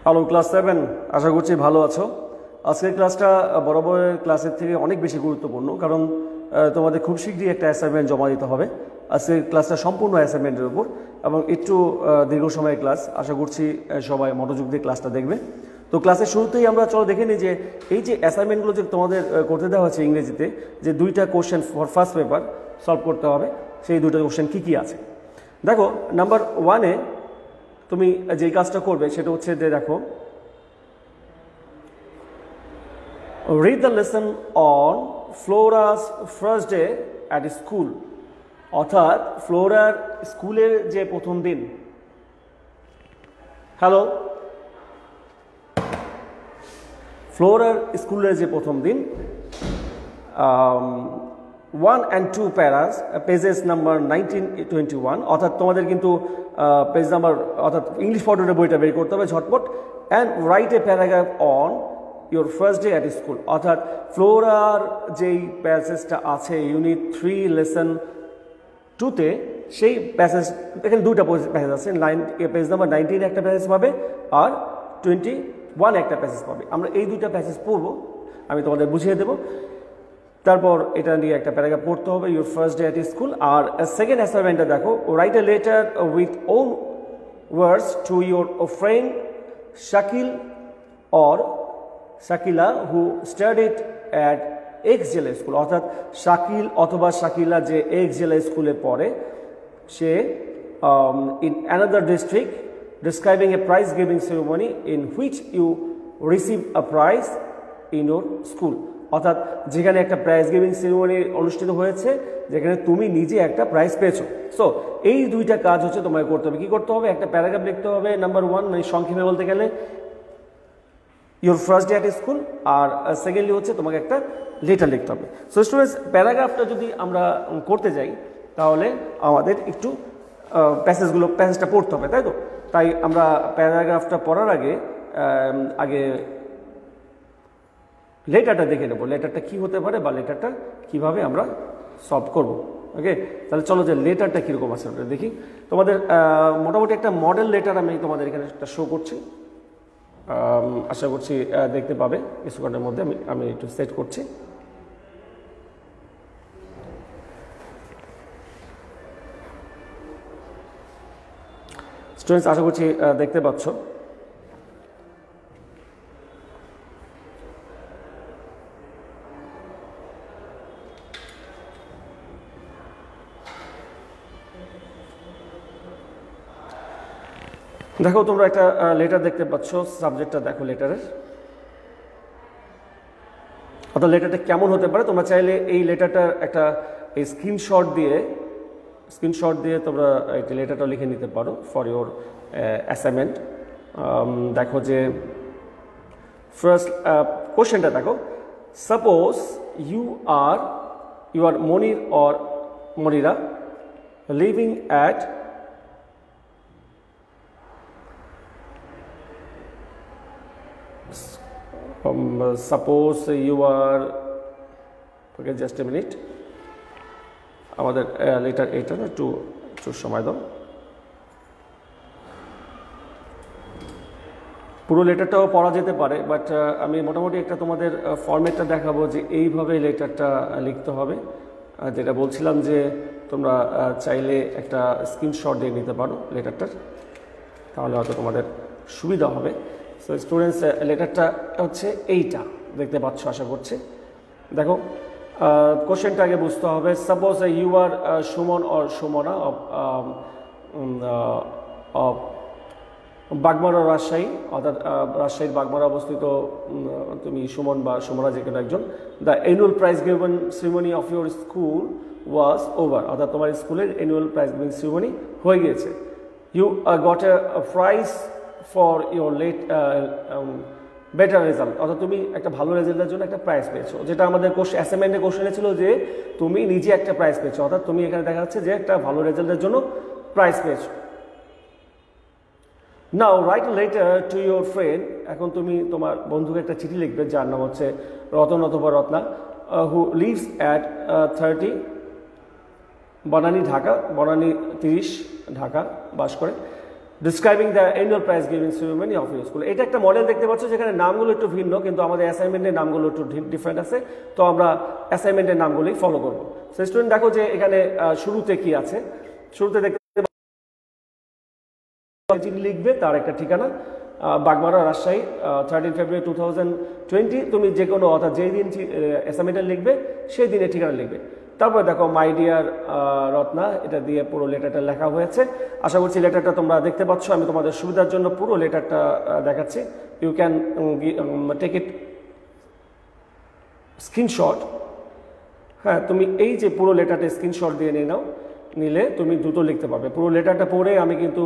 Hello class 7, আশা করছি ভালো আছো। আজকের ক্লাসটা বরাবরের ক্লাসের থেকে অনেক বেশি গুরুত্বপূর্ণ, কারণ তোমাদের খুব শীঘ্রই একটা অ্যাসাইনমেন্ট জমা দিতে হবে। আজকের ক্লাসটা সম্পূর্ণ অ্যাসাইনমেন্টের উপর এবং একটু দীর্ঘ সময়ের ক্লাস। আশা করছি সবাই মনোযোগ দিয়ে ক্লাসটা দেখবে। তো ক্লাসের শুরুতেই আমরা চলো দেখে নিই যে এই যে অ্যাসাইনমেন্টগুলো যে তোমাদের করতে দেওয়া হচ্ছে ইংরেজিতে, যে দুইটা question for first paper solve করতে হবে, সেই দুটো কোশ্চেন কী কী আছে দেখো। নাম্বার 1-এ তুমি যেই কাজটা করবে সেটা হচ্ছে যে দেখো, read the lesson on Flora's first day at school, অর্থাৎ ফ্লোরার স্কুলের যে প্রথম দিন। হ্যালো, ফ্লোরার স্কুলের যে প্রথম দিন 1 and 2 প্যারাস, পেজেস নাম্বার 19-21, অর্থাৎ তোমাদের কিন্তু পেজ নাম্বার অর্থাৎ ইংলিশ ফটোটা বইটা বের করতে হবে ঝটপট। And write a paragraph on your first day at school, অর্থাৎ ফ্লোরার যেই প্যাসেজটা আছে ইউনিট 3 লেসন 2-তে, সেই প্যাসেজ, এখানে দুটা প্যাসেজ আছে, পেজ নাম্বার 19 একটা প্যাসেজ পাবে আর 21 একটা প্যাসেজ পাবে। আমরা এই দুইটা প্যাসেজ পড়বো, আমি তোমাদের বুঝিয়ে দেবো। তারপর এটা নিয়ে একটা প্যারাগ্রাফ পড়তে হবে, your first day at school. আর সেকেন্ড অ্যাসাইনমেন্টটা দেখো, write a letter with own words to your friend Shakil or Shakila who studied at X জেলা স্কুল, অর্থাৎ শাকিল অথবা শাকিলা যে এক্স জেলা স্কুলে পড়ে, সে in another district describing a prize giving ceremony in which you receive a prize in your school, অর্থাৎ যেখানে একটা প্রাইজ গিভিং সেরেমনি অনুষ্ঠিত হয়েছে, যেখানে তুমি নিজে একটা প্রাইজ পেয়েছো। সো এই দুইটা কাজ হচ্ছে তোমাকে করতে হবে। কী করতে হবে? একটা প্যারাগ্রাফ লিখতে হবে, নাম্বার 1 মানে সংক্ষেপে বলতে গেলে your first day at school, আর সেকেন্ডলি হচ্ছে তোমাকে একটা লেটার লিখতে হবে। সো স্টুডেন্টস, প্যারাগ্রাফটা যদি আমরা করতে যাই তাহলে আমাদের একটু প্যাসেজটা পড়তে হবে, তাই তো? তাই আমরা প্যারাগ্রাফটা পড়ার আগে লেটারটা দেখে নেবো, লেটারটা কী হতে পারে বা লেটারটা কীভাবে আমরা সলভ করব। ওকে, তাহলে চলো যে লেটারটা কীরকম আছে ওটা দেখি। তোমাদের মোটামুটি একটা মডেল লেটার আমি তোমাদের এখানে একটা শো করছি, আশা করছি দেখতে পাবে কিছুক্ষণের মধ্যে। আমি একটু সেট করছি। স্টুডেন্টস, আশা করছি দেখতে পাচ্ছ। দেখো, তোমরা একটা লেটার দেখতে পাচ্ছ, সাবজেক্টটা দেখো লেটারের, অর্থাৎ লেটারটা কেমন হতে পারে। তোমরা চাইলে এই লেটারটার একটা স্ক্রিনশট দিয়ে তোমরা এই লেটারটা লিখে নিতে পারো ফর ইউর অ্যাসাইনমেন্ট। দেখো যে ফার্স্ট কোশ্চেনটা দেখো, suppose you are Monir or Monira living at suppose you are, okay, just a minute, আমাদের লেটার এটা না একটু সময় দাও। পুরো লেটারটাও পড়া যেতে পারে, বাট আমি মোটামুটি একটা তোমাদের ফরম্যাটটা দেখাবো যে এইভাবে লেটারটা লিখতে হবে। যেটা বলছিলাম যে তোমরা চাইলে একটা স্ক্রিনশট দিয়ে নিতে পারো লেটারটার, তাহলে হয়তো তোমাদের সুবিধা হবে। সো স্টুডেন্টস, লেটারটা হচ্ছে এইটা দেখতে পাচ্ছ আশা করছি। দেখো, কোশ্চেনটা আগে বুঝতে হবে। Suppose you are Suman or Sumana of Bagmara Rajshahi, অর্থাৎ রাজশাহীর বাগমারা অবস্থিত তুমি সুমন বা সুমনা যে কোনো একজন। The annual prize giving ceremony of your school was over, অর্থাৎ তোমার স্কুলের অ্যানুয়াল প্রাইজ গিভিং সেরেমনি হয়ে গিয়েছে। You got a prize for your better result, অর্থাৎ তুমি একটা ভালো রেজাল্টের জন্য একটা প্রাইজ পেয়েছো, যেটা আমাদের অ্যাসাইনমেন্টের কোশ্চেনে ছিল যে তুমি নিজে একটা প্রাইজ পেয়েছো, অর্থাৎ তুমি এখানে দেখা যাচ্ছে যে একটা ভালো রেজাল্টের জন্য প্রাইজ পেয়েছো। Now write letter to your friend, এখন তুমি তোমার বন্ধুকে একটা চিঠি লিখবে যার নাম হচ্ছে রতন অথবা রত্না, হু লিভস অ্যাট 30 বনানী ঢাকা, বনানী 30 ঢাকা বাস করে। Describing the annual prize giving ceremony of your school. এটা একটা মডেল দেখতে পাচ্ছ যেখানে নামগুলো একটু ভিন্ন, কিন্তু আমাদের অ্যাসাইনমেন্টের নামগুলো একটু ডিফারেন্ট আছে, তো আমরা অ্যাসাইনমেন্টের নামগুলোই ফলো করবো। সো স্টুডেন্ট দেখো যে এখানে শুরুতে কি আছে, শুরুতে দেখতে লিখবে তার একটা ঠিকানা, বাগমারা, রাজশাহী, 13 ফেব্রুয়ারি 2020। তুমি যে কোনো অর্থাৎ যেই দিন অ্যাসাইনমেন্টটা লিখবে সেই দিনের ঠিকানা লিখবে। তারপরে দেখো মাই ডিয়ার রত্না, এটা দিয়ে পুরো লেটারটা লেখা হয়েছে। আশা করছি লেটারটা তোমরা দেখতে পাচ্ছ। আমি তোমাদের সুবিধার জন্য পুরো লেটারটা দেখাচ্ছি। You can take it screenshot. হ্যাঁ, তুমি এই যে পুরো লেটারটা স্ক্রিনশট দিয়ে নিয়ে নাও, নিলে তুমি দ্রুত লিখতে পারবে। পুরো লেটারটা পড়ে আমি কিন্তু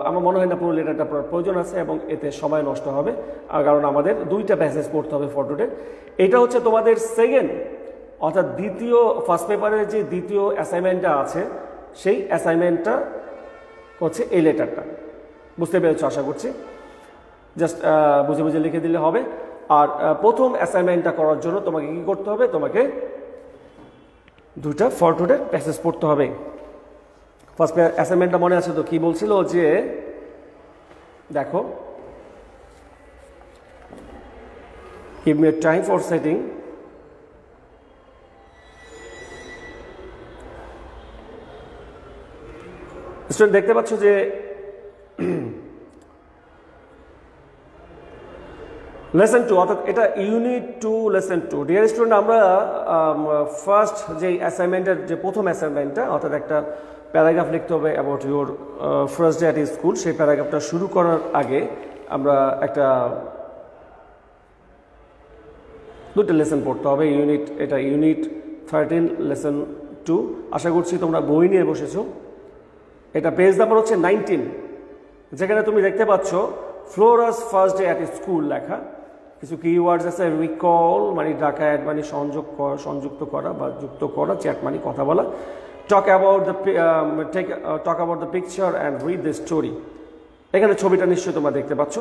আমার মনে হয় না পুরো লেটারটা পড়ার প্রয়োজন আছে, এবং এতে সময় নষ্ট হবে, কারণ আমাদের দুইটা প্যাসেজ পড়তে হবে ফর টুডে। এটা হচ্ছে তোমাদের সেকেন্ড অর্থাৎ দ্বিতীয়, ফার্স্ট পেপারের যে দ্বিতীয় অ্যাসাইনমেন্টটা আছে সেই অ্যাসাইনমেন্টটা হচ্ছে এই লেটারটা। বুঝতে পেরেছো আশা করছি, জাস্ট বুঝে বুঝে লিখে দিলে হবে। আর প্রথম অ্যাসাইনমেন্টটা করার জন্য তোমাকে কি করতে হবে, তোমাকে দুইটা ফর টুডে প্যাসেজ পড়তে হবে। ফার্স্ট অ্যাসাইনমেন্টটা মনে আছে তো, কি বলছিল যে দেখো, give me a time for setting student দেখতে পাচ্ছ যে লেসন 2 অর্থাৎ এটা ইউনিট 2 লেসন 2। ডিয়ার স্টুডেন্ট, আমরা ফার্স্ট যে অ্যাসাইনমেন্টের যে প্রথম অ্যাসাইনমেন্টটা অর্থাৎ একটা প্যারাগ্রাফ লিখতে হবে about your first day at school, সেই প্যারাগ্রাফটা শুরু করার আগে আমরা একটা দুটো লেসন পড়তে হবে। এটা ইউনিট 13 লেসন 2। আশা করছি তোমরা বই নিয়ে বসেছো। এটা পেজ নাম্বার হচ্ছে 19, যেখানে তুমি দেখতে পাচ্ছ Flora's first day at school লেখা। কিছু কিওয়ার্ডস আছে, রিকল মানে ডাকা, অ্যাড মানে সংযুক্ত করা বা যুক্ত করা, চ্যাট মানে কথা বলা, talk about the picture and read the story. এখানে ছবিটা নিশ্চয়ই তোমরা দেখতে পাচ্ছ।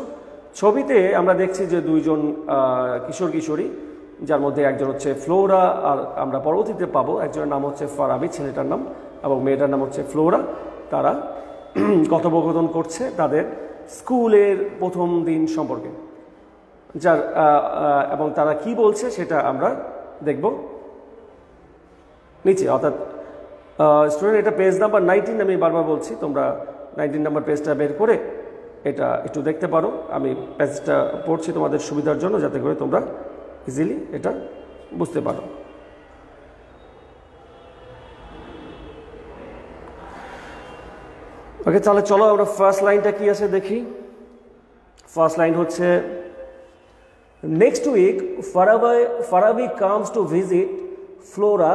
ছবিতে আমরা দেখছি যে দুইজন কিশোর কিশোরী, যার মধ্যে একজন হচ্ছে ফ্লোরা, আর আমরা পরবর্তীতে পাবো একজনের নাম হচ্ছে ফারাবি, ছেলেটার নাম, এবং মেয়েটার নাম হচ্ছে ফ্লোরা। তারা কথোপকথন করছে তাদের স্কুলের প্রথম দিন সম্পর্কে, যার এবং তারা কি বলছে সেটা আমরা দেখব নিচে। অর্থাৎ স্টুডেন্ট, এটা পেজ নাম্বার 19, আমি বারবার বলছি, তোমরা 19 নাম্বার পেজটা বের করে এটা একটু দেখতে পারো। আমি পেজটা পড়ছি তোমাদের সুবিধার জন্য, যাতে করে তোমরা ইজিলি এটা বুঝতে পারো। ওকে, তাহলে চলো আমরা ফার্স্ট লাইনটা কি আছে দেখি। ফার্স্ট লাইন হচ্ছে, next week Farabi comes to visit Flora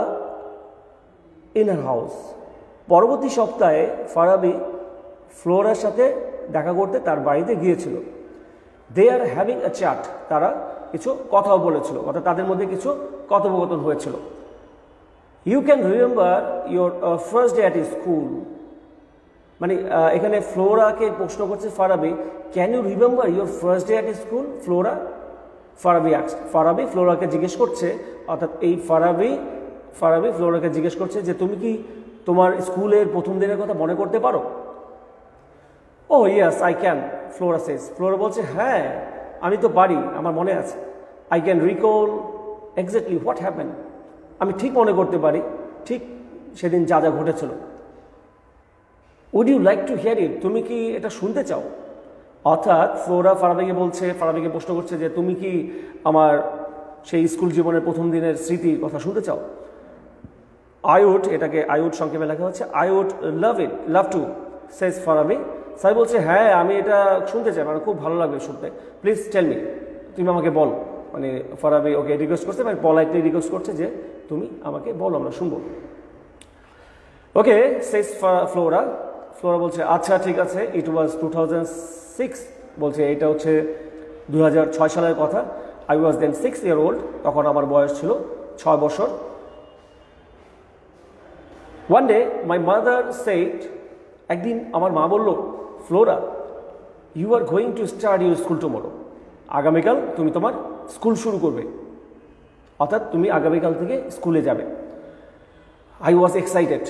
in her house. পরবর্তী সপ্তাহে ফারাবি ফ্লোরার সাথে দেখা করতে তার বাড়িতে গিয়েছিল। দে আর হ্যাভিং আ চ্যাট, তারা কিছু কথাও বলেছিল, অর্থাৎ তাদের মধ্যে কিছু কথোপকথন হয়েছিল। You can remember your first day at school, মানে এখানে ফ্লোরাকে প্রশ্ন করছে Farabi, can you remember your first day at school? Farabi ফ্লোরাকে জিজ্ঞেস করছে, অর্থাৎ এই ফারাবি ফ্লোরাকে জিজ্ঞেস করছে যে তুমি কি তোমার স্কুলের প্রথম দিনের কথা মনে করতে পারো? Oh yes I can, Flora says. Flora বলছে, হ্যাঁ আমি তো পারি, আমার মনে আছে। I can recall exactly what happen, আমি ঠিক মনে করতে পারি ঠিক সেদিন যা যা ঘটেছিল। Would you like to hear it, তুমি কি এটা শুনতে চাও? অর্থাৎ ফ্লোরা ফারাবিকে প্রশ্ন করছে যে তুমি কি আমার সেই স্কুল জীবনের প্রথম দিনের স্মৃতির কথা শুনতে চাও? এটাকে আই উড সংক্ষেপে লেখা হচ্ছে, আই উড লাভ টু সেজ ফারাবি। সাই বলছে, হ্যাঁ আমি এটা শুনতে চাই, মানে খুব ভালো লাগবে শুনতে, প্লিজ টেল মি, তুমি আমাকে বল। মানে ফারাবি ওকে রিকোয়েস্ট করছে, মানে পলাইটলি রিকোয়েস্ট করছে যে তুমি আমাকে বলো, আমরা শুনবো। ওকে সেজ ফ্লোরা বলছে, আচ্ছা ঠিক আছে। ইট ওয়াজ 2006, বলছে এটা হচ্ছে 2006 সালের কথা। I was then 6 year old, তখন আমার বয়স ছিল 6 বছর। One day my mother said, একদিন আমার মা বলল, Flora you are going to start your school tomorrow, আগামীকাল তুমি তোমার স্কুল শুরু করবে, অর্থাৎ তুমি আগামীকাল থেকে স্কুলে যাবে। আই ওয়াজ এক্সাইটেড,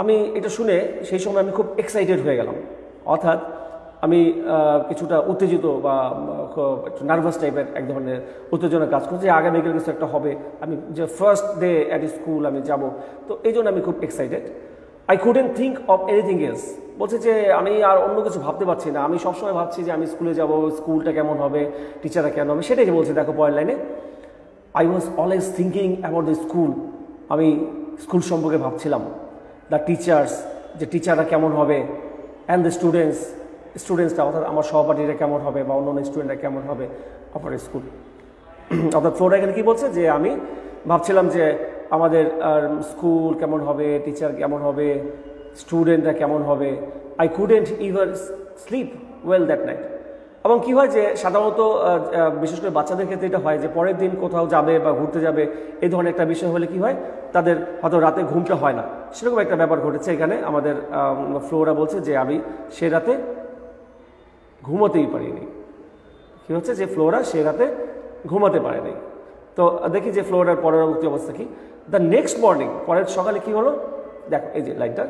আমি এটা শুনে সেই সময় আমি খুব এক্সাইটেড হয়ে গেলাম, অর্থাৎ আমি কিছুটা উত্তেজিত বা একটু নার্ভাস টাইপের এক ধরনের উত্তেজনা কাজ করছে, আগামীকাল কিছু একটা হবে, আমি যে ফার্স্ট ডে অ্যাট স্কুল আমি যাব, তো এই জন্য আমি খুব excited. I couldn't think of anything else, বলছে যে আমি আর অন্য কিছু ভাবতে পারছি না, আমি সবসময় ভাবছি যে আমি স্কুলে যাব, স্কুলটা কেমন হবে, টিচাররা কেমন হবে, সেটাই বলছে। দেখো পরের লাইনে, I was always thinking about the school, আমি স্কুল সম্পর্কে ভাবছিলাম, দ্য টিচার্স, যে টিচাররা কেমন হবে, অ্যান্ড দ্য স্টুডেন্টসরা অর্থাৎ আমার সহপাঠীরা কেমন হবে বা অন্য স্টুডেন্টরা কেমন হবে আফটার স্কুল। অর্থাৎ ফ্লোরা এখানে কি বলছে যে আমি ভাবছিলাম যে আমাদের স্কুল কেমন হবে, টিচার কেমন হবে, স্টুডেন্টরা কেমন হবে। I couldn't ever slip well that night. এবং কী হয় যে সাধারণত বিশেষ করে বাচ্চাদের ক্ষেত্রে এটা হয় যে পরের দিন কোথাও যাবে বা ঘুরতে যাবে, এই ধরনের একটা বিষয় হলে কি হয়, তাদের হয়তো রাতে ঘুমটা হয় না, সেরকম একটা ব্যাপার ঘটেছে এখানে। আমাদের ফ্লোরা বলছে যে আমি সে রাতে ঘুমোতেই পারিনি। কী হচ্ছে যে ফ্লোরা সে রাতে ঘুমাতে পারেনি। তো দেখি যে ফ্লোরার পরবর্তী অবস্থা কি। দ্য নেক্সট মর্নিং, পরের সকালে কি হলো, দেখো এই যে লাইনটা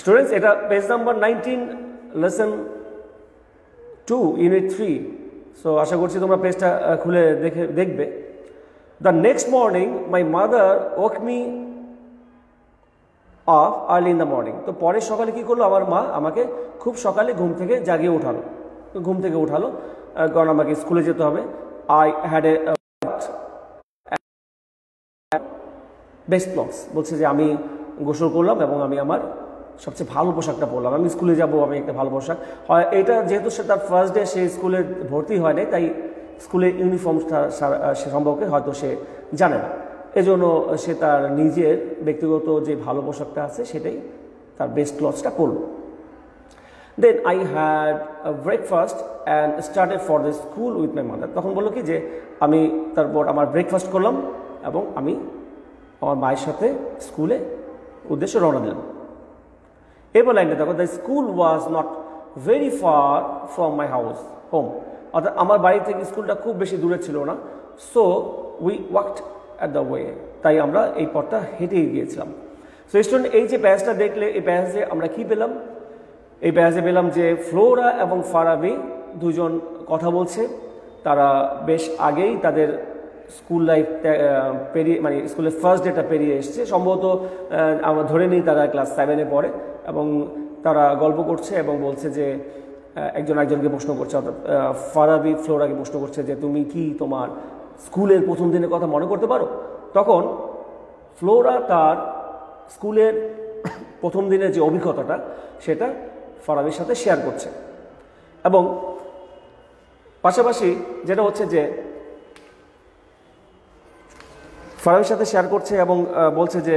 স্টুডেন্টস, এটা page number 19 lesson 2 unit 3। So আশা করছি তোমরা পেজটা খুলে দেখবে। The next morning my mother woke me off early in the morning. তো পরের সকালে কি করলো, আমার মা আমাকে খুব সকালে ঘুম থেকে জাগিয়ে উঠালো, কারণ আমাকে স্কুলে যেতে হবে। I had a best clothes, বলছে যে আমি গোসল করলাম এবং আমি আমার সবচেয়ে ভালো পোশাকটা পরলাম, আমি স্কুলে যাব, আমি একটা ভালো পোশাক হয়। এটা যেহেতু সে তার ফার্স্ট ডে সে স্কুলে ভর্তি হয় নাই, তাই স্কুলের ইউনিফর্মটা সে সম্পর্কে হয়তো সে জানে না, এজন্য সে তার নিজের ব্যক্তিগত যে ভালো পোশাকটা আছে সেটাই তার বেস্ট ক্লথসটা পরলো। Then I had breakfast and started for the school with my mother. তখন বললো কি যে আমি তারপর আমার ব্রেকফাস্ট করলাম এবং আমি আমার মায়ের সাথে স্কুলে উদ্দেশ্যে রওনা দিলাম। এবার লাইনটা দেখো, the school was not very far from my home. অর্থাৎ আমার বাড়ি থেকে স্কুলটা খুব বেশি দূরে ছিল না। So we walked at the way, তাই আমরা এই পথটা হেঁটেই গিয়েছিলাম। সো স্টুডেন্ট, এই যে প্যাসেজটা দেখলে, এই প্যাসেজে আমরা কি পেলাম, এই প্যাসেজে পেলাম যে ফ্লোরা এবং ফারাবি দুজন কথা বলছে। তারা বেশ আগেই তাদের স্কুল লাইফ পেরিয়ে, মানে স্কুলের ফার্স্ট ডেটা পেরিয়ে এসছে, সম্ভবত আমরা ধরে নিই তারা ক্লাস 7-এ পড়ে, এবং তারা গল্প করছে এবং বলছে যে একজন একজনকে প্রশ্ন করছে, অর্থাৎ ফারাবি ফ্লোরাকে প্রশ্ন করছে যে তুমি কি তোমার স্কুলের প্রথম দিনের কথা মনে করতে পারো। তখন ফ্লোরা তার স্কুলের প্রথম দিনের যে অভিজ্ঞতাটা সেটা ফারাবির সাথে শেয়ার করছে, এবং পাশাপাশি যেটা হচ্ছে যে ফারাবির সাথে শেয়ার করছে এবং বলছে যে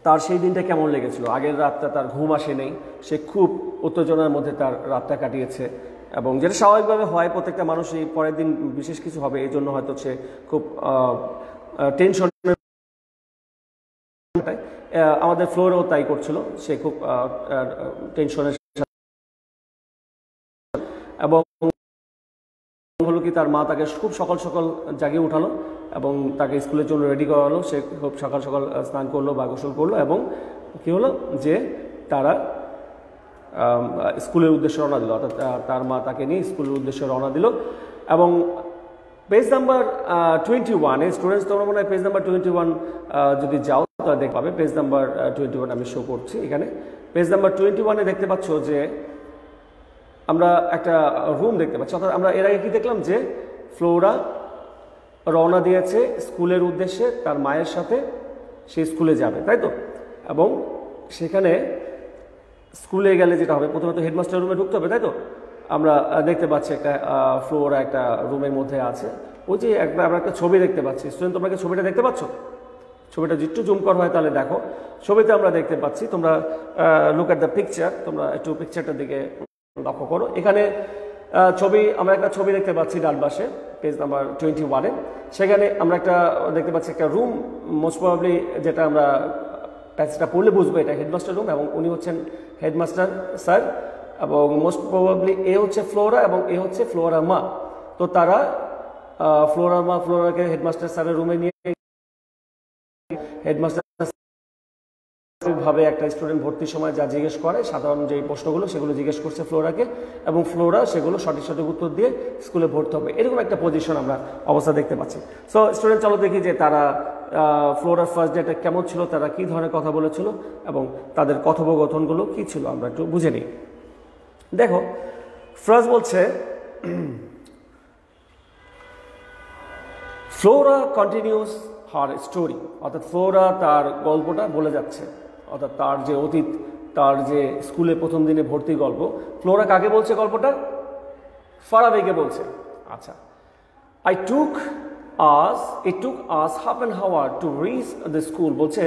তার সেই দিনটা কেমন লেগেছিল, আগের রাতটা তার ঘুম আসে নেই, সে খুব উত্তেজনার মধ্যে তার রাতটা কাটিয়েছে, এবং যেটা স্বাভাবিকভাবে হয় প্রত্যেকটা মানুষই পরের দিন বিশেষ কিছু হবে, এই জন্য হয়তো সে খুব টেনশন। আমাদের ফ্লোরেও তাই করছিল, সে খুব টেনশনের, এবং হলো কি তার মা তাকে খুব সকাল সকাল জাগিয়ে উঠালো এবং তাকে স্কুলের জন্য রেডি করালো। সে খুব সকাল সকাল স্নান করলো বা গোসল করলো, এবং কী হলো যে তারা স্কুলের উদ্দেশ্যে রওনা দিল, অর্থাৎ তার মা তাকে নিয়ে স্কুলের উদ্দেশ্যে রওনা দিল। এবং পেজ নাম্বার 21 স্টুডেন্টস, তোমরা মনে হয় পেজ নাম্বার 21 যদি যাও তাহলে দেখতে পাবে। পেজ নাম্বার 21 আমি শো করছি এখানে। পেজ নাম্বার 21-এ দেখতে পাচ্ছ যে আমরা একটা রুম দেখতে পাচ্ছি, অর্থাৎ আমরা এর আগে কি দেখলাম যে ফ্লোরা রওনা দিয়েছে স্কুলের উদ্দেশ্যে তার মায়ের সাথে, সে স্কুলে যাবে, তাই তো। এবং সেখানে স্কুলে গেলে যেটা হবে, প্রথমে তো হেডমাস্টার রুমে ঢুকতে হবে, তাই তো। আমরা দেখতে পাচ্ছি একটা ফ্লোরা একটা রুমের মধ্যে আছে, ওই যে আমরা একটা ছবি দেখতে পাচ্ছি। স্টুডেন্ট, তোমরা কি ছবিটা দেখতে পাচ্ছ? ছবিটা একটু জুম করা হয় তাহলে দেখো, ছবিতে আমরা দেখতে পাচ্ছি, তোমরা লুক অ্যাট দ্য পিকচার, তোমরা একটু পিকচারটার দিকে লক্ষ্য করো। এখানে আমরা একটা ছবি দেখতে পাচ্ছি ডান পাশে পেজ নাম্বার 21-এ। সেখানে আমরা একটা দেখতে পাচ্ছি একটা রুম, মোস্ট প্রবাবলি যেটা আমরা প্যাসেজটা পড়লে বুঝবো এটা হেডমাস্টার রুম, এবং উনি হচ্ছেন হেডমাস্টার স্যার, এবং মোস্ট প্রবাবলি এ হচ্ছে ফ্লোরা এবং এ হচ্ছে ফ্লোরা মা। তো তারা ফ্লোরা মা ফ্লোরাকে হেডমাস্টার স্যারের রুমে নিয়ে হেডমাস্টার ভাবে একটা স্টুডেন্ট ভর্তির সময় যা জিজ্ঞেস করে সাধারণ যে প্রশ্নগুলো সেগুলো জিজ্ঞেস করছে ফ্লোরাকে, এবং ফ্লোরা সেগুলো সঠিক সঠিক উত্তর দিয়ে স্কুলে ভর্তি হবে, এরকম একটা পজিশন আমরা অবস্থা দেখতে পাচ্ছি। সো স্টুডেন্ট চলো দেখি যে তারা ফ্লোরার ফার্স্ট ডেটা কেমন ছিল, তারা কী ধরনের কথা বলেছিল এবং তাদের কথোপকথনগুলো কী ছিল আমরা একটু বুঝে নিই। দেখো ফার্স্ট বলছে ফ্লোরা কন্টিনিউস হার স্টোরি, অর্থাৎ ফ্লোরা তার গল্পটা বলে যাচ্ছে, অর্থাৎ তার যে অতীত, তার যে স্কুলে প্রথম দিনে ভর্তি গল্প। ফ্লোরা কাকে বলছে গল্পটা? ফারাবিকে বলছে। আচ্ছা, it took us half an hour to reach the school, বলছে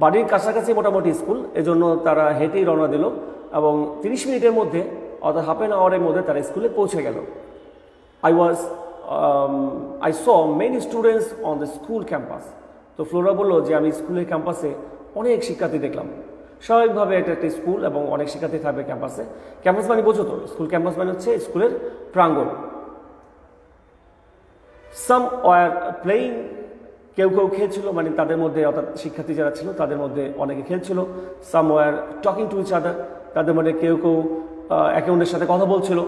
বাড়ির কাছাকাছি মোটামুটি স্কুল, এজন্য তারা হেঁটেই রওনা দিল এবং 30 মিনিটের মধ্যে অর্থাৎ হাফ অ্যান আওয়ারের মধ্যে তারা স্কুলে পৌঁছে গেল। I saw many students on the school campus. তো ফ্লোরা বললো যে আমি স্কুলের ক্যাম্পাসে অনেক শিক্ষার্থী দেখলাম। স্বাভাবিকভাবে এটা একটা স্কুল এবং অনেক শিক্ষার্থী থাকবে ক্যাম্পাসে। ক্যাম্পাস মানে বোঝো তো, স্কুল ক্যাম্পাস মানে হচ্ছে স্কুলের প্রাঙ্গণ। সাম ওয়ার প্লেয়িং, কেউ কেউ খেলছিল, মানে তাদের মধ্যে অর্থাৎ শিক্ষার্থী যারা ছিল তাদের মধ্যে অনেকে খেলছিল। Some were talking to each other, তাদের মধ্যে কেউ কেউ একে অন্যের সাথে কথা বলছিল।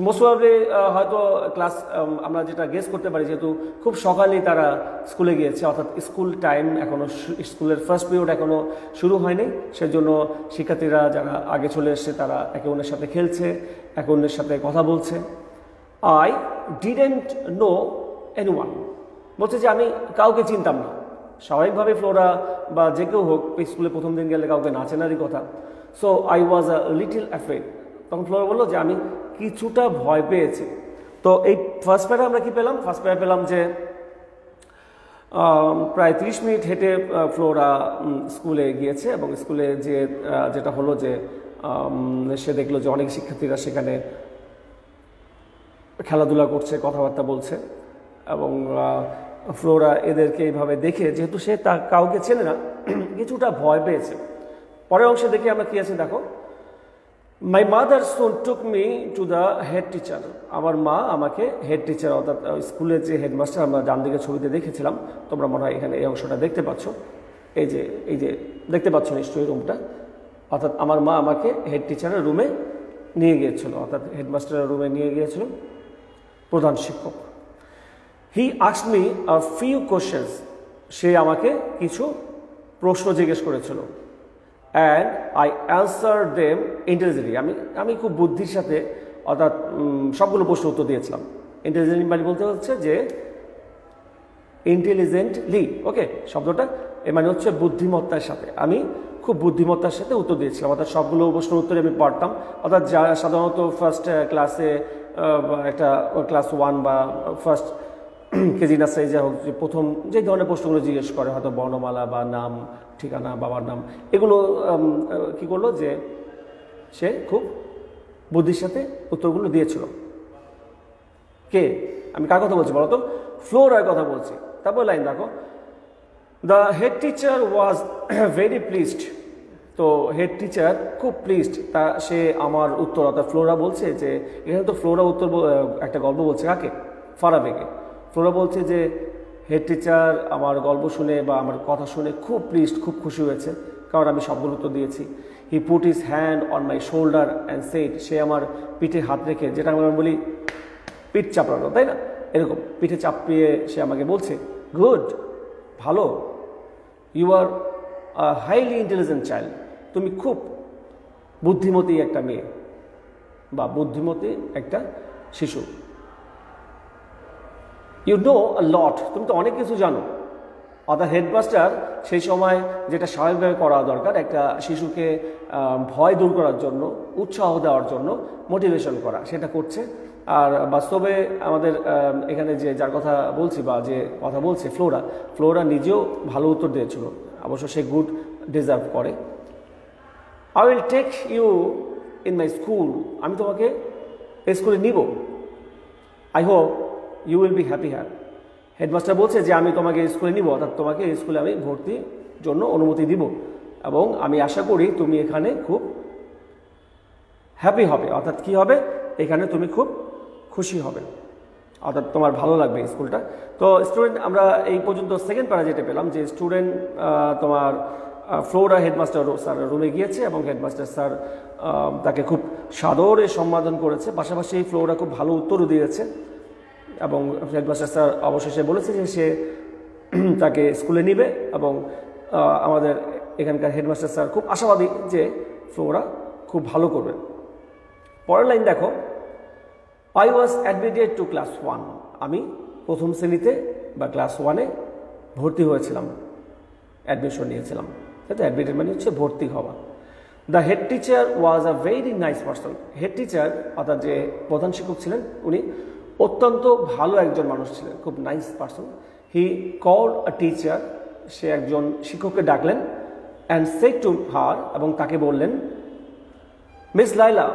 মোস্ট প্রবাবলি হয়তো ক্লাস আমরা যেটা গেস করতে পারি, যেহেতু খুব সকালেই তারা স্কুলে গিয়েছে, অর্থাৎ স্কুল টাইম এখনও, স্কুলের ফার্স্ট পিরিয়ড এখনও শুরু হয়নি, সেজন্য শিক্ষার্থীরা যারা আগে চলে এসছে তারা একে অন্যের সাথে খেলছে, একে অন্যের সাথে কথা বলছে। আই ডিডেন্ট নো এনিওয়ান, বলছে যে আমি কাউকে চিনতাম না। স্বাভাবিকভাবে ফ্লোরা বা যে কেউ হোক স্কুলে প্রথম দিন গেলে কাউকে না চেনারই কথা। So I was a little afraid, তখন ফ্লোরা বললো যে আমি কিছুটা ভয় পেয়েছি। তো এই ফার্স্ট প্যারা আমরা কি পেলাম? ফার্স্ট প্যারা পেলাম যে প্রায় 30 মিনিট হেঁটে ফ্লোরা স্কুলে গিয়েছে এবং স্কুলে যেটা হলো যে সে দেখলো যে অনেক শিক্ষার্থীরা সেখানে খেলাধুলা করছে, কথাবার্তা বলছে, এবং ফ্লোরা এদেরকে এইভাবে দেখে, যেহেতু সে তা কাউকে চেনে না, কিছুটা ভয় পেয়েছে। পরের অংশে দেখি আমরা কি আছে, দেখো my mother soon took me to the head teacher, আমার মা আমাকে হেড টিচার অর্থাৎ স্কুলের যে হেডমাস্টার আমরা ডান দিকে ছবিতে দেখেছিলাম, তোমরা মনে হয় এখানে এই অংশটা দেখতে পাচ্ছ, এই যে দেখতে পাচ্ছ নিশ্চয়ই রুমটা, অর্থাৎ আমার মা আমাকে হেড টিচারের রুমে নিয়ে গিয়েছিল, অর্থাৎ হেডমাস্টারের রুমে নিয়ে গিয়েছিল প্রধান শিক্ষক। He asked me a few questions, সে আমাকে কিছু প্রশ্ন জিজ্ঞেস করেছিল। And I answer them intelligently, আমি খুব বুদ্ধির সাথে অর্থাৎ সবগুলো প্রশ্ন উত্তর দিয়েছিলাম। ইন্টেলিজেন্টলি মানে বলতে হচ্ছে যে ইন্টেলিজেন্টলি, ওকে, শব্দটা এর মানে হচ্ছে বুদ্ধিমত্তার সাথে, আমি খুব বুদ্ধিমত্তার সাথে উত্তর দিয়েছিলাম, অর্থাৎ সবগুলো প্রশ্নের উত্তরে আমি পারতাম। অর্থাৎ যা সাধারণত ফার্স্ট ক্লাসে একটা ক্লাস 1 বা ফার্স্ট কেজি নার্সারি যা হোক, যে প্রথম যে ধরনের প্রশ্নগুলো জিজ্ঞেস করে, হয়তো বর্ণমালা বা নাম, ঠিকানা, বাবার নাম, এগুলো কি করলো যে সে খুব বুদ্ধির সাথে উত্তরগুলো দিয়েছিল। কে? আমি কার কথা বলছি বলো তো? ফ্লোরার কথা বলছি। তারপর লাইন দেখো, the head teacher was very pleased, তো হেড টিচার খুব প্লিজড, সে আমার উত্তর, অর্থাৎ ফ্লোরা বলছে যে এখানে তো ফ্লোরা উত্তর একটা গল্প বলছে কাকে? ফারাবিকে। ফ্লোরা বলছে যে হেড টিচার আমার গল্প শুনে বা আমার কথা শুনে খুব প্লিজড, খুব খুশি হয়েছে, কারণ আমি সবগুলো উত্তর দিয়েছি। He put his hand on my shoulder and said, সে আমার পিঠে হাত রেখে, যেটা আমরা বলি পিঠ চাপড়ানো, তাই না, এরকম পিঠে চাপিয়ে সে আমাকে বলছে, গুড, ভালো, you are a highly intelligent child, তুমি খুব বুদ্ধিমতী একটা মেয়ে বা বুদ্ধিমতী একটা শিশু। ইউ নো আ লট, তুমি তো অনেক কিছু জানো। অর্থাৎ হেডমাস্টার সেই সময় যেটা স্বাভাবিকভাবে করা দরকার, একটা শিশুকে ভয় দূর করার জন্য, উৎসাহ দেওয়ার জন্য মোটিভেশন করা, সেটা করছে। আর বাস্তবে আমাদের এখানে যে যার কথা বলছি বা যে কথা বলছে ফ্লোরা নিজেও ভালো উত্তর দিয়েছিল, অবশ্য সে গুড ডিজার্ভ করে। I will take you in my school, আমি তোমাকে স্কুলে নিব। I hope you will be happy হ্যাপ, হেডমাস্টার বলছে যে আমি তোমাকে স্কুলে নিব, অর্থাৎ তোমাকে স্কুলে আমি ভর্তির জন্য অনুমতি দিব, এবং আমি আশা করি তুমি এখানে খুব হ্যাপি হবে, অর্থাৎ কি হবে, এখানে তুমি খুব খুশি হবে। অর্থাৎ তোমার ভালো লাগবে স্কুলটা। তো স্টুডেন্ট আমরা এই পর্যন্ত সেকেন্ড প্যারা যেটা পেলাম যে স্টুডেন্ট তোমার ফ্লোরা হেডমাস্টার স্যার রুমে গিয়েছে এবং হেডমাস্টার স্যার তাকে খুব সাদরে সম্বোধন করেছে, পাশাপাশি ফ্লোরা খুব ভালো উত্তরও দিয়েছে এবং হেডমাস্টার স্যার অবশেষে বলেছে যে সে তাকে স্কুলে নিবে এবং আমাদের এখানকার হেডমাস্টার স্যার খুব আশাবাদী যে ফ্লোরা খুব ভালো করবে। পরের লাইন দেখো, I was admitted to class 1, আমি প্রথম শ্রেণীতে বা ক্লাস 1-এ ভর্তি হয়েছিলাম, অ্যাডমিশন নিয়েছিলাম। তাই তো অ্যাডমিটেড মানে হচ্ছে ভর্তি হওয়া। The head teacher was a very nice person. Head teacher অর্থাৎ যে প্রধান শিক্ষক ছিলেন উনি অত্যন্ত ভালো একজন মানুষ ছিলেন, খুব nice person. He called a teacher, সে একজন শিক্ষককে ডাকলেন, অ্যান্ড সেড টু হার, এবং তাকে বললেন মিস লাইলা,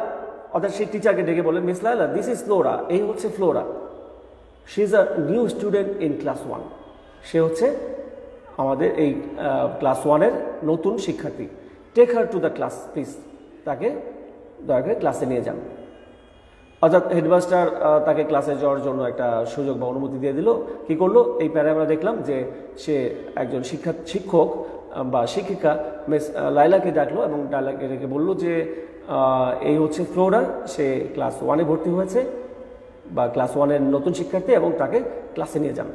অর্থাৎ সেই টিচারকে ডেকে বললেন miss Laila this is Flora, এই হচ্ছে Flora, she is a new student in class 1, সে হচ্ছে আমাদের এই ক্লাস 1-এর নতুন শিক্ষার্থী। Take her to the class please, তাকে দয়া করে ক্লাসে নিয়ে যান। অর্থাৎ হেডমাস্টার তাকে ক্লাসে যাওয়ার জন্য একটা সুযোগ বা অনুমতি দিয়ে দিল। কি করলো, এই প্যারায় আমরা দেখলাম যে সে একজন শিক্ষক বা শিক্ষিকা মিস লাইলাকে ডাকলো এবং লাইলাকে ডেকে বললো যে এই হচ্ছে ফ্লোরা, সে ক্লাস 1-এ ভর্তি হয়েছে বা ক্লাস 1-এর নতুন শিক্ষার্থী এবং তাকে ক্লাসে নিয়ে যান।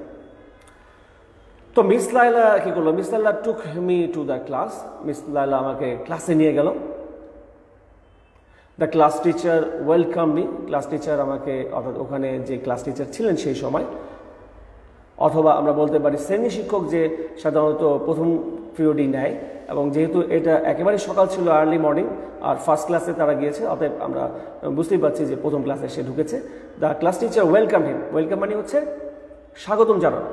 তো মিস লাইলা কি করলো, miss Laila took me to the class, miss Laila আমাকে ক্লাসে নিয়ে গেল। The class teacher welcome me, class teacher আমাকে, অর্থাৎ ওখানে যে ক্লাস টিচার ছিলেন সেই সময়, অথবা আমরা বলতে পারি শ্রেণী শিক্ষক, যে সাধারণত প্রথম পিরিয়ডই নেয়, এবং যেহেতু এটা একেবারে সকাল ছিল, আর্লি মর্নিং, আর ফার্স্ট ক্লাসে তারা গিয়েছে, অতএব আমরা বুঝতেই পারছি যে প্রথম ক্লাসে সে ঢুকেছে। The class teacher welcome him, welcome মানে হচ্ছে স্বাগতম জানানো।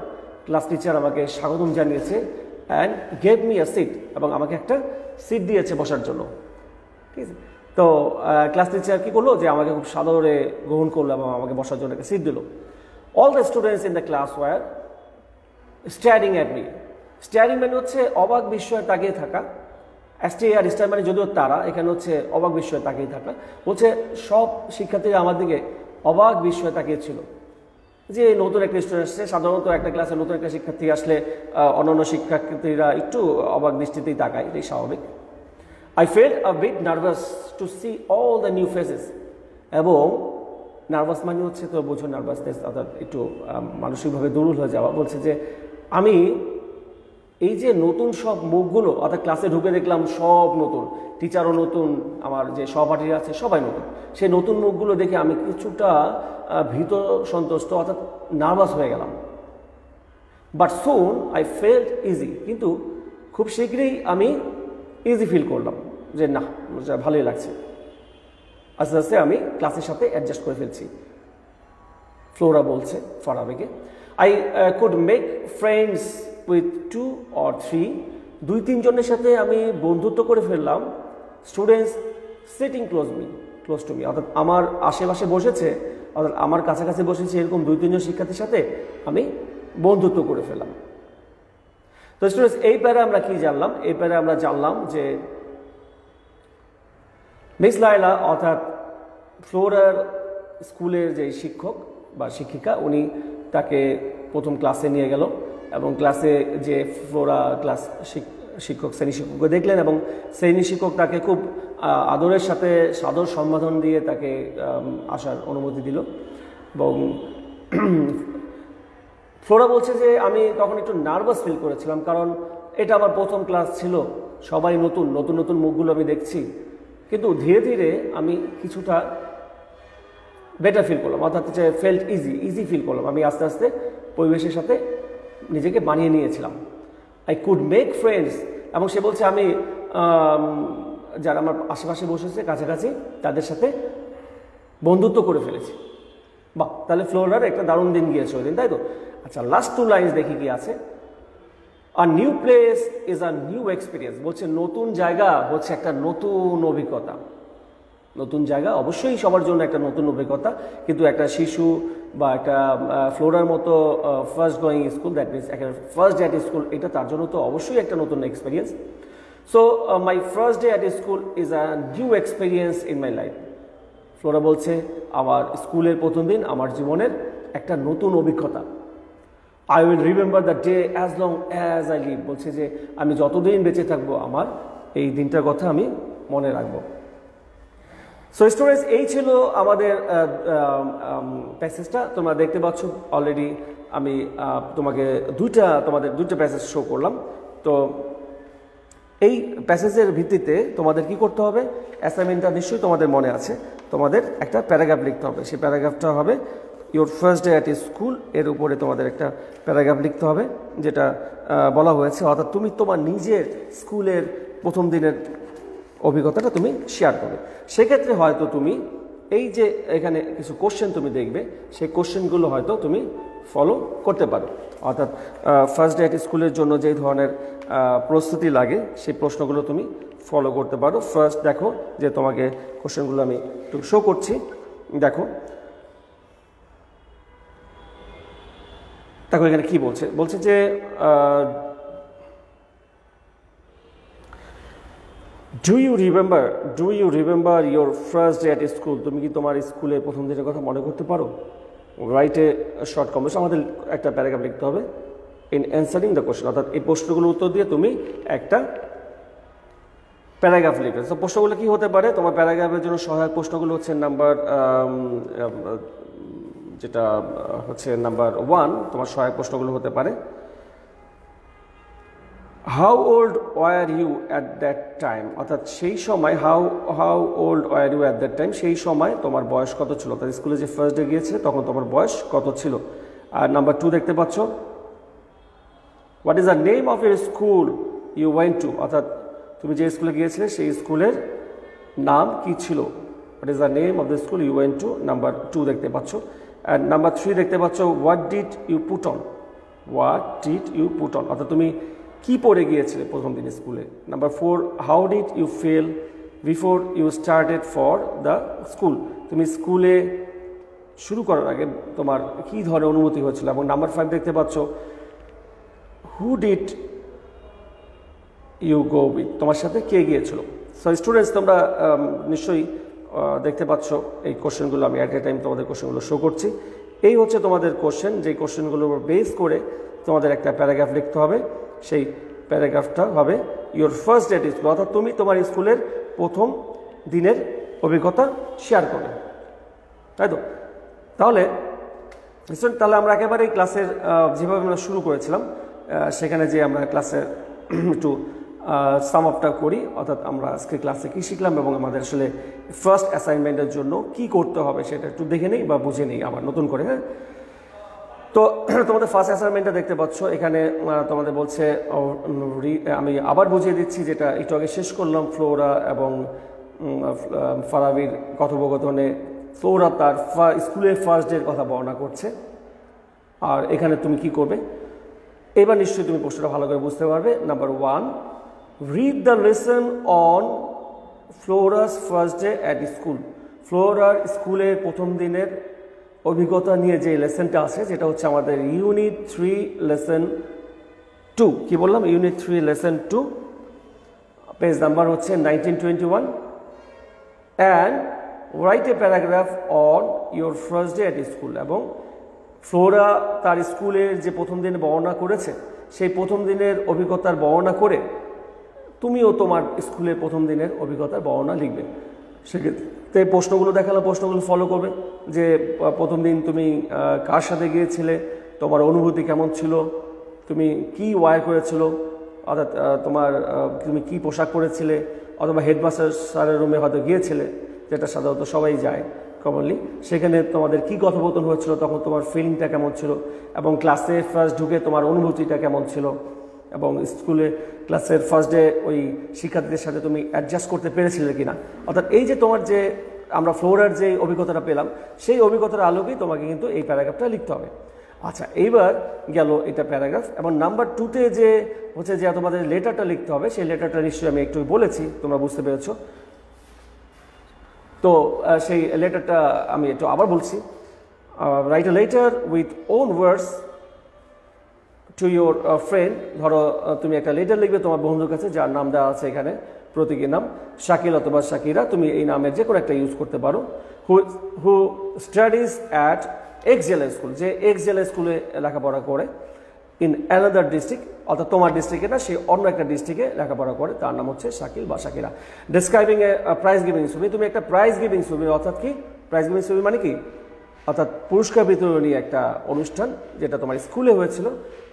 ক্লাস টিচার আমাকে স্বাগতম জানিয়েছে, and gave me a seat, এবং আমাকে একটা সিট দিয়েছে বসার জন্য। ঠিক আছে, তো ক্লাস টিচার কী করলো, যে আমাকে খুব সাদরে গ্রহণ করলো এবং আমাকে বসার জন্য একটা সিট দিল। All the students in the class were staring at me, staring মানে হচ্ছে অবাক বিস্ময়ে তাকিয়ে থাকা, স্টেয়ার স্টার মানে যদিও তারা, এখানে হচ্ছে অবাক বিস্ময়ে তাকিয়ে থাকা, বলছে সব শিক্ষার্থীরা আমার দিকে অবাক বিস্ময়ে তাকিয়েছিল যে নতুন একটা স্টুডেন্ট আসছে। সাধারণত একটা ক্লাসে নতুন একটা শিক্ষার্থী আসলে অন্যান্য শিক্ষার্থীরা একটু অবাক দৃষ্টিতেই তাকায়, এটাই স্বাভাবিক। I felt a bit nervous to see all the new faces, এবং নার্ভাস মানে হচ্ছে তো বোঝো নার্ভাসনেস, অর্থাৎ একটু মানসিকভাবে দুর্বল হয়ে যাওয়া। বলছে যে আমি এই যে নতুন সব মুখগুলো, অর্থাৎ ক্লাসে ঢুকে দেখলাম সব নতুন, টিচারও নতুন, আমার যে সহপাঠীরা আছে সবাই নতুন, সেই নতুন মুখগুলো দেখে আমি কিছুটা ভীত সন্তুষ্ট, অর্থাৎ নার্ভাস হয়ে গেলাম। But soon I felt easy, কিন্তু খুব শীঘ্রই আমি ইজি ফিল করলাম যে না, ভালোই লাগছে। আস্তে আস্তে আমি ক্লাসের সাথে অ্যাডজাস্ট করে ফেলছি, ফ্লোরা বলছে ফারাবিকে। I could make friends with 2 or 3, 2-3 জনের সাথে আমি বন্ধুত্ব করে ফেললাম। Students sitting close to me, অর্থাৎ আমার আশেপাশে বসেছে, অর্থাৎ আমার কাছাকাছি বসেছে এরকম 2-3 জন শিক্ষার্থীর সাথে আমি বন্ধুত্ব করে ফেললাম। তো স্টুডেন্টস, এই প্যারা আমরা কি জানলাম? এই প্যারা আমরা জানলাম যে মিস লাইলা অর্থাৎ ফ্লোরার স্কুলের যে শিক্ষক বা শিক্ষিকা, উনি তাকে প্রথম ক্লাসে নিয়ে গেল এবং ক্লাসে যে ফ্লোরা ক্লাস শিক্ষক শ্রেণী শিক্ষককে দেখলেন এবং শ্রেণী শিক্ষক তাকে খুব আদরের সাথে সাদর সম্বোধন দিয়ে তাকে আসার অনুমতি দিল। এবং ফ্লোরা বলছে যে আমি তখন একটু নার্ভাস ফিল করেছিলাম, কারণ এটা আমার প্রথম ক্লাস ছিল, সবাই নতুন নতুন নতুন মুখগুলো আমি দেখছি, কিন্তু ধীরে ধীরে আমি কিছুটা বেটার ফিল করলাম, অর্থাৎ যে ফেল্ট ইজি ফিল করলাম, আমি আস্তে আস্তে পরিবেশের সাথে নিজেকে বানিয়ে নিয়েছিলাম। আই কুড মেক ফ্রেন্ডস, এবং সে বলছে আমি যারা আমার আশেপাশে বসেছে কাছাকাছি তাদের সাথে বন্ধুত্ব করে ফেলেছি। বাহ, তাহলে ফ্লোরার একটা দারুণ দিন গিয়েছে ওই দিন, তাই তো? আচ্ছা, লাস্ট 2 লাইন্স দেখি কি আছে। A new place is a new experience, বলছে নতুন জায়গা হচ্ছে একটা নতুন অভিজ্ঞতা। নতুন জায়গা অবশ্যই সবার জন্য একটা নতুন অভিজ্ঞতা, কিন্তু একটা শিশু বা একটা ফ্লোরার মতো first going school, that means একটা ফার্স্ট ডে অ্যাট স্কুল, এটা তার জন্য তো অবশ্যই একটা নতুন experience. So my first day at school is a new experience in my life. Flora বলছে আমার স্কুলের প্রথম দিন আমার জীবনের একটা নতুন অভিজ্ঞতা। I will remember the day as long as I live, বলছে যে আমি যতদিন বেঁচে থাকবো আমার এই দিনটার কথা আমি মনে রাখবো। সো স্টুডেন্টস, এই ছিল আমাদের প্যাসেজটা। তোমরা দেখতে পাচ্ছ অলরেডি আমি তোমাদের দুইটা প্যাসেজ শো করলাম। তো এই প্যাসেজের ভিত্তিতে তোমাদের কি করতে হবে, অ্যাসাইনমেন্টটা নিশ্চয়ই তোমাদের মনে আছে, তোমাদের একটা প্যারাগ্রাফ লিখতে হবে। সেই প্যারাগ্রাফটা হবে your first day at school, এর উপরে তোমাদের একটা প্যারাগ্রাফ লিখতে হবে যেটা বলা হয়েছে, অর্থাৎ তুমি তোমার নিজের স্কুলের প্রথম দিনের অভিজ্ঞতাটা তুমি শেয়ার করবে। সেক্ষেত্রে হয়তো তুমি এই যে এখানে কিছু কোশ্চেন তুমি দেখবে, সেই কোশ্চেনগুলো হয়তো তুমি ফলো করতে পারো। অর্থাৎ ফার্স্ট ডে অ্যাট স্কুলের জন্য যেই ধরনের প্রস্তুতি লাগে সেই প্রশ্নগুলো তুমি ফলো করতে পারো। ফার্স্ট দেখো যে তোমাকে কোশ্চেনগুলো আমি একটু শো করছি, দেখো এখানে কি বলছে যে do you remember your first day at school, তুমি কি তোমার স্কুলের প্রথম দিনের কথা মনে করতে পারো? রাইট এ শর্ট কমেন্টস, আমাদের একটা প্যারাগ্রাফ লিখতে হবে ইন অ্যান্সারিং দ্য কোশ্চেন, অর্থাৎ এই প্রশ্নগুলোর উত্তর দিয়ে তুমি একটা প্যারাগ্রাফ লিখবে। তো প্রশ্নগুলো কি হতে পারে, তোমার প্যারাগ্রাফের জন্য সহায়ক প্রশ্নগুলো হচ্ছে নাম্বার 1, তোমার সহায়ক প্রশ্নগুলো হতে পারে how old were you at that time, অর্থাৎ সেই সময় how old were you at that time, সেই সময় তোমার বয়স কত ছিল, অর্থাৎ স্কুলে যে ফার্স্ট ডে গিয়েছে তখন তোমার বয়স কত ছিল। আর নাম্বার 2 দেখতে পাচ্ছ what is the name of your school you went to, অর্থাৎ তুমি যে স্কুলে গিয়েছিলে সেই স্কুলের নাম কি ছিল, what is the name of the school you went to, number 2 দেখতে পাচ্ছ। আর নাম্বার 3 দেখতে পাচ্ছ what did you put on, অর্থাৎ তুমি কি পড়ে গিয়েছিলে প্রথম দিন স্কুলে। Number 4 how did you feel before you started for the school, তুমি স্কুলে শুরু করার আগে তোমার কি ধরনের অনুভূতি হয়েছিল। এবং নাম্বার 5 দেখতে পাচ্ছ who did you go with, তোমার সাথে কে গিয়েছিল। সো স্টুডেন্টস, তোমরা নিশ্চয়ই দেখতে পাচ্ছ এই কোশ্চেনগুলো আমি অ্যাট এ টাইম তোমাদের কোশ্চেনগুলো শো করছি। এই হচ্ছে তোমাদের কোশ্চেন, যেই কোশ্চেনগুলোর উপর বেস করে তোমাদের একটা প্যারাগ্রাফ লিখতে হবে। সেই প্যারাগ্রাফটা হবে your first day at school, অর্থাৎ তুমি তোমার স্কুলের প্রথম দিনের অভিজ্ঞতা শেয়ার করবে, তাই তো? তাহলে আমরা একেবারে ক্লাসের যেভাবে আমরা শুরু করেছিলাম সেখানে যে আমরা ক্লাসের একটু সাম আপটা করি, অর্থাৎ আমরা আজকে ক্লাসে কী শিখলাম এবং আমাদের আসলে ফার্স্ট অ্যাসাইনমেন্টের জন্য কি করতে হবে সেটা একটু দেখে নেই বা বুঝে নেই আবার নতুন করে। হ্যাঁ, তো তোমাদের ফার্স্ট অ্যাসাইনমেন্টটা দেখতে পাচ্ছ এখানে তোমাদের বলছে, আমি আবার বুঝিয়ে দিচ্ছি যেটা একটু আগে শেষ করলাম। ফ্লোরা এবং ফারাবির কথোপকথনে ফ্লোরা তার স্কুলের ফার্স্ট ডের কথা বর্ণনা করছে, আর এখানে তুমি কি করবে এবার নিশ্চয়ই তুমি প্রশ্নটা ভালো করে বুঝতে পারবে। Number 1, read the lesson on Flora's first day at school, ফ্লোরার স্কুলের প্রথম দিনের অভিজ্ঞতা নিয়ে যে লেসনটা আছে যেটা হচ্ছে আমাদের ইউনিট 3 লেসন 2, কি বললাম, ইউনিট 3 লেসন 2, পেজ নাম্বার হচ্ছে 1921, and write a paragraph on your first day at school. এবং ফ্লোরা তার স্কুলের যে প্রথম দিন বর্ণনা করেছে সেই প্রথম দিনের অভিজ্ঞতার বর্ণনা করে তুমিও তোমার স্কুলের প্রথম দিনের অভিজ্ঞতার বর্ণনা লিখবে। সেক্ষেত্রে প্রশ্নগুলো দেখালো, প্রশ্নগুলো ফলো করবে যে প্রথম দিন তুমি কার সাথে গিয়েছিলে, তোমার অনুভূতি কেমন ছিল, তুমি কি ওয়্যার করেছিল, অর্থাৎ তুমি কি পোশাক পরেছিলে, অথবা হেডমাস্টার স্যারের রুমে হয়তো গিয়েছিলে, যেটা সাধারণত সবাই যায় কমনলি, সেখানে তোমাদের কি কথোপকথন হয়েছিল, তখন তোমার ফিলিংটা কেমন ছিল, এবং ক্লাসে ফার্স্ট ঢুকে তোমার অনুভূতিটা কেমন ছিল, এবং স্কুলে ক্লাসের ফার্স্ট ডে ওই শিক্ষার্থীদের সাথে তুমি অ্যাডজাস্ট করতে পেরেছিলে কিনা। অর্থাৎ এই যে তোমার যে আমরা ফ্লোরার যে অভিজ্ঞতাটা পেলাম সেই অভিজ্ঞতার আলোকেই তোমাকে কিন্তু এই প্যারাগ্রাফটা লিখতে হবে। আচ্ছা, এইবার গেল এটা প্যারাগ্রাফ। এবং নাম্বার 2তে যে হচ্ছে যে তোমাদের লেটারটা লিখতে হবে, সেই লেটারটা নিশ্চয়ই আমি একটু বলেছি, তোমরা বুঝতে পেরেছো। তো সেই লেটারটা আমি একটু আবার বলছি, right a letter with own words to your friend. ধরো তুমি একটা লেটার লিখবে তোমার বন্ধুর কাছে, যার নাম দেওয়া আছে এখানে, প্রতীকী নাম শাকিল অথবা শাকিরা, তুমি এই নামের যে কোনো একটা ইউজ করতে পারো। হু স্টাডিজ অ্যাট এক্স জেলা স্কুল, যে এক্স জেলা স্কুলে লেখাপড়া করে ইন অ্যানাদার ডিস্ট্রিক্ট, অর্থাৎ তোমার ডিস্ট্রিক্টে না, সে অন্য একটা ডিস্ট্রিক্টে লেখাপড়া করে, তার নাম হচ্ছে শাকিল বা শাকিরা। ডেসক্রাইবিং এ প্রাইজ গিভিং ছবি, তুমি একটা প্রাইজ গিভিং ছবি, অর্থাৎ কি প্রাইজ গিভিং ছবি মানে কি, অর্থাৎ পুরস্কার বিতরণী একটা অনুষ্ঠান যেটা তোমার স্কুলে হয়েছিল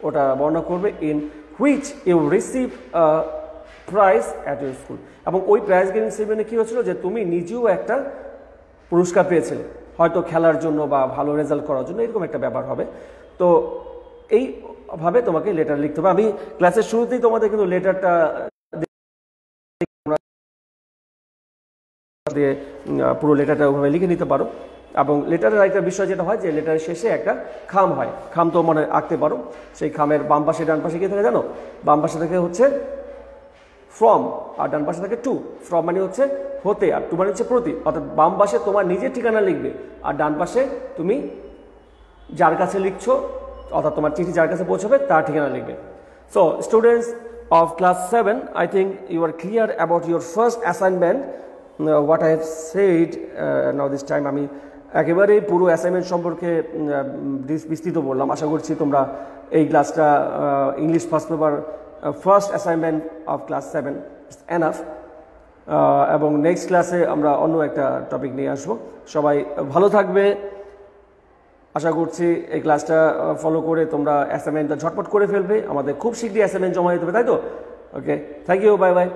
ওটা বর্ণনা করবে, in which you receive prize at your school. এবং ওই প্রাইজ গিভিং সেরিমনি কী হচ্ছিল, যে তুমি নিজেও একটা পুরস্কার পেয়েছিলে, হয়তো খেলার জন্য বা ভালো রেজাল্ট করার জন্য, এরকম একটা ব্যাপার হবে। তো এইভাবে তোমাকে লেটার লিখতে হবে। আমি ক্লাসের শুরুতেই তোমাদের কিন্তু লেটারটা দিয়ে পুরো লেটারটা ওভাবে লিখে নিতে পারো। এবং লেটারের একটা বিষয় যেটা হয়, যে লেটারের শেষে একটা খাম হয়, খাম তো মনে আঁকতে পারো। সেই খামের বাম পাশে ডান পাশে কী থাকে জানো? বাম পাশে থাকে হচ্ছে ফ্রম, আর ডান পাশে থাকে টু। ফ্রম মানে হচ্ছে হতে, আর টু মানে হচ্ছে প্রতি। অর্থাৎ বাম পাশে তোমার নিজের ঠিকানা লিখবে, আর ডান পাশে তুমি যার কাছে লিখছো, অর্থাৎ তোমার চিঠি যার কাছে পৌঁছবে তার ঠিকানা লিখবে। So students of class 7, I think you are clear about your first assignment. What I have said now this time, আমি একেবারেই পুরো অ্যাসাইনমেন্ট সম্পর্কে বিস্তৃত বললাম। আশা করছি তোমরা এই ক্লাসটা English first paper first assignment of class 7 it's enough. এবং নেক্সট ক্লাসে আমরা অন্য একটা টপিক নিয়ে আসবো। সবাই ভালো থাকবে, আশা করছি এই ক্লাসটা ফলো করে তোমরা অ্যাসাইনমেন্টটা ঝটপট করে ফেলবে। আমাদের খুব শীঘ্রই অ্যাসাইনমেন্ট জমা দিতে হবে, তাই তো? ওকে, থ্যাংক ইউ, বাই বাই।